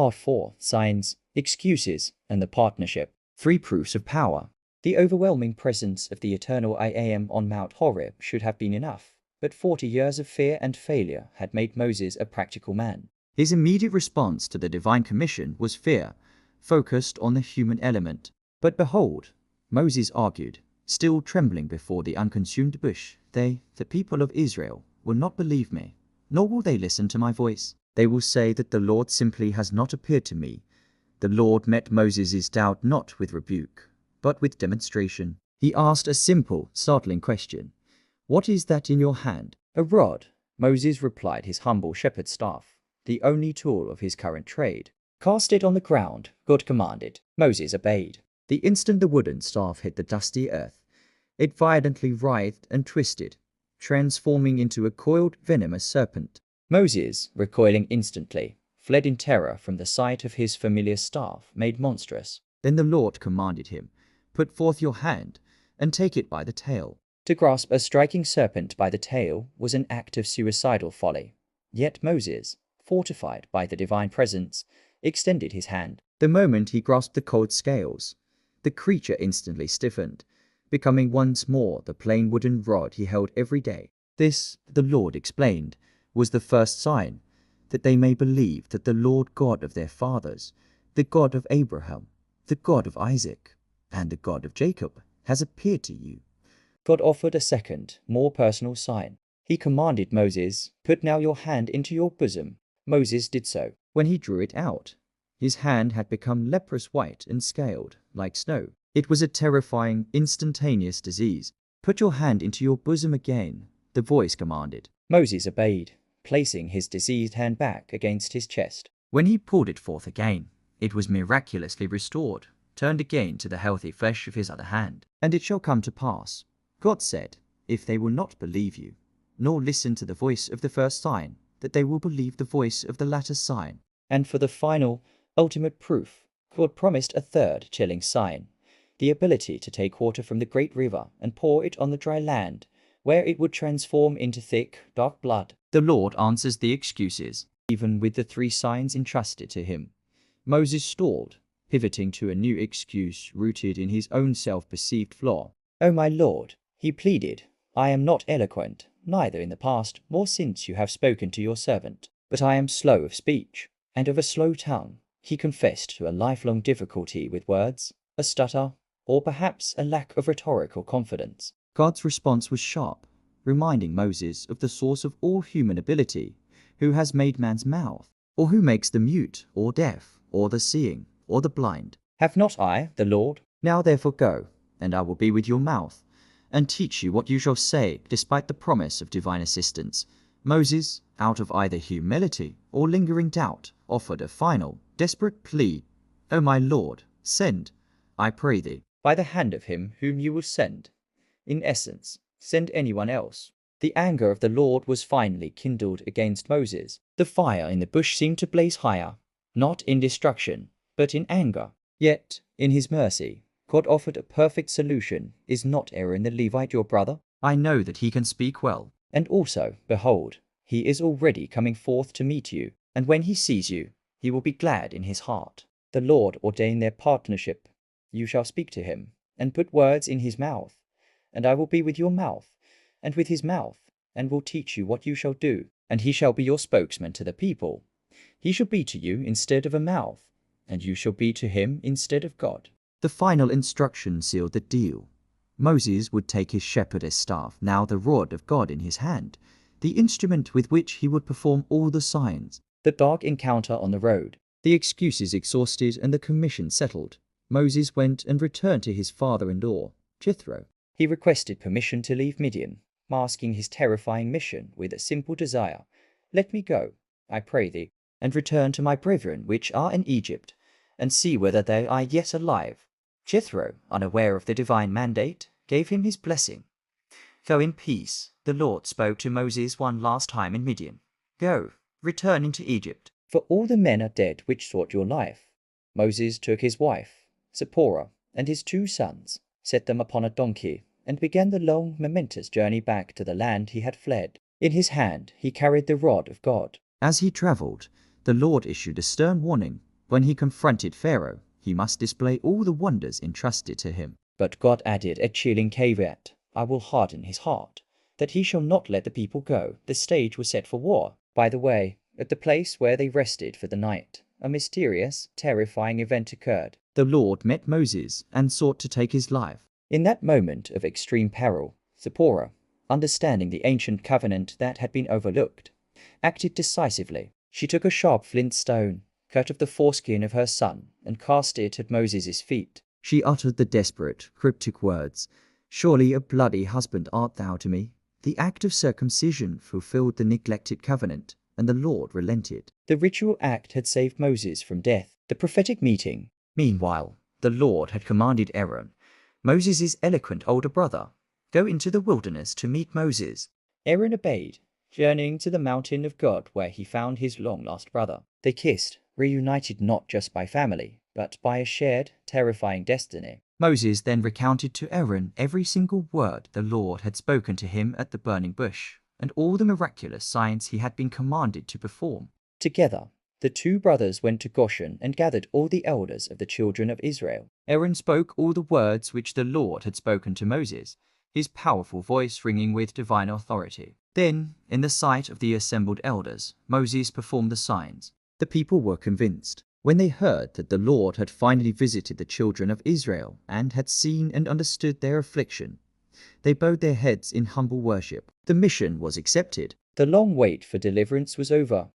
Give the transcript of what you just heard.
Part 4. Signs, Excuses, and the Partnership. 3 Proofs of Power. The overwhelming presence of the eternal I Am on Mount Horeb should have been enough, but 40 years of fear and failure had made Moses a practical man. His immediate response to the divine commission was fear, focused on the human element. But behold, Moses argued, still trembling before the unconsumed bush, the people of Israel, will not believe me, nor will they listen to my voice. They will say that the Lord simply has not appeared to me. The Lord met Moses' doubt not with rebuke, but with demonstration. He asked a simple, startling question. What is that in your hand? A rod. Moses replied, his humble shepherd's staff, the only tool of his current trade. Cast it on the ground, God commanded. Moses obeyed. The instant the wooden staff hit the dusty earth, it violently writhed and twisted, transforming into a coiled, venomous serpent. Moses, recoiling instantly, fled in terror from the sight of his familiar staff made monstrous. Then the Lord commanded him, put forth your hand, and take it by the tail. To grasp a striking serpent by the tail was an act of suicidal folly. Yet Moses, fortified by the divine presence, extended his hand. The moment he grasped the cold scales, the creature instantly stiffened, becoming once more the plain wooden rod he held every day. This, the Lord explained, was the first sign, that they may believe that the Lord God of their fathers, the God of Abraham, the God of Isaac, and the God of Jacob, has appeared to you. God offered a second, more personal sign. He commanded Moses, put now your hand into your bosom. Moses did so. When he drew it out, his hand had become leprous white and scaled, like snow. It was a terrifying, instantaneous disease. Put your hand into your bosom again, the voice commanded. Moses obeyed, placing his diseased hand back against his chest. When he pulled it forth again, it was miraculously restored, turned again to the healthy flesh of his other hand. And it shall come to pass, God said, if they will not believe you, nor listen to the voice of the first sign, that they will believe the voice of the latter sign. And for the final, ultimate proof, God promised a third chilling sign, the ability to take water from the great river and pour it on the dry land, where it would transform into thick, dark blood. The Lord answers the excuses. Even with the 3 signs entrusted to him, Moses stalled, pivoting to a new excuse rooted in his own self-perceived flaw. "O my Lord," he pleaded, "I am not eloquent, neither in the past nor since you have spoken to your servant, but I am slow of speech, and of a slow tongue." He confessed to a lifelong difficulty with words, a stutter, or perhaps a lack of rhetorical confidence. God's response was sharp, reminding Moses of the source of all human ability, who has made man's mouth, or who makes the mute, or deaf, or the seeing, or the blind. Have not I, the Lord? Now therefore go, and I will be with your mouth, and teach you what you shall say, despite the promise of divine assistance. Moses, out of either humility or lingering doubt, offered a final, desperate plea. "O my Lord, send, I pray thee, by the hand of him whom you will send. In essence, send anyone else." The anger of the Lord was finally kindled against Moses. The fire in the bush seemed to blaze higher, not in destruction, but in anger. Yet, in his mercy, God offered a perfect solution. "Is not Aaron the Levite your brother? I know that he can speak well. And also, behold, he is already coming forth to meet you, and when he sees you, he will be glad in his heart." The Lord ordained their partnership. "You shall speak to him, and put words in his mouth, and I will be with your mouth, and with his mouth, and will teach you what you shall do. And he shall be your spokesman to the people. He shall be to you instead of a mouth, and you shall be to him instead of God." The final instruction sealed the deal. Moses would take his shepherdess staff, now the rod of God in his hand, the instrument with which he would perform all the signs. The dark encounter on the road, the excuses exhausted, and the commission settled, Moses went and returned to his father-in-law, Jethro. He requested permission to leave Midian, masking his terrifying mission with a simple desire: "Let me go, I pray thee, and return to my brethren which are in Egypt, and see whether they are yet alive." Jethro, unaware of the divine mandate, gave him his blessing. "Go in peace," the Lord spoke to Moses one last time in Midian. "Go, return into Egypt, for all the men are dead which sought your life." Moses took his wife, Zipporah, and his 2 sons, set them upon a donkey, and began the long, momentous journey back to the land he had fled. In his hand he carried the rod of God. As he traveled, the Lord issued a stern warning: When he confronted Pharaoh, he must display all the wonders entrusted to him. But God added a chilling caveat: I will harden his heart, that he shall not let the people go. The stage was set for war. By the way, at the place where they rested for the night, a mysterious, terrifying event occurred. The Lord met Moses and sought to take his life. In that moment of extreme peril, Zipporah, understanding the ancient covenant that had been overlooked, acted decisively. She took a sharp flint stone, cut off the foreskin of her son, and cast it at Moses' feet. She uttered the desperate, cryptic words, "Surely a bloody husband art thou to me." The act of circumcision fulfilled the neglected covenant, and the Lord relented. The ritual act had saved Moses from death. The prophetic meeting. Meanwhile, the Lord had commanded Aaron, Moses' eloquent older brother, go into the wilderness to meet Moses. Aaron obeyed, journeying to the mountain of God where he found his long-lost brother. They kissed, reunited not just by family, but by a shared, terrifying destiny. Moses then recounted to Aaron every single word the Lord had spoken to him at the burning bush, and all the miraculous signs he had been commanded to perform. Together, the two brothers went to Goshen and gathered all the elders of the children of Israel. Aaron spoke all the words which the Lord had spoken to Moses, his powerful voice ringing with divine authority. Then, in the sight of the assembled elders, Moses performed the signs. The people were convinced. When they heard that the Lord had finally visited the children of Israel and had seen and understood their affliction, they bowed their heads in humble worship. The mission was accepted. The long wait for deliverance was over.